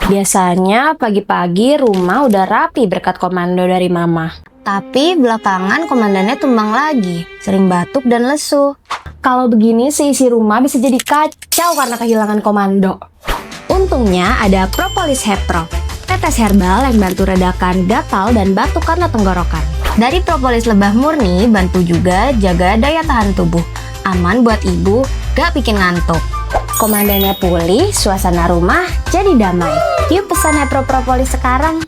Biasanya pagi-pagi rumah udah rapi berkat komando dari mama. Tapi belakangan komandannya tumbang lagi, sering batuk dan lesu. Kalau begini sih isi rumah bisa jadi kacau karena kehilangan komando. Untungnya ada Propolis Hepro, tetes herbal yang bantu redakan gatal dan batuk karena tenggorokan. Dari propolis lebah murni, bantu juga jaga daya tahan tubuh. Aman buat ibu, gak bikin ngantuk. Komandannya pulih, suasana rumah jadi damai. Yuk pesan Hepro Propolis sekarang.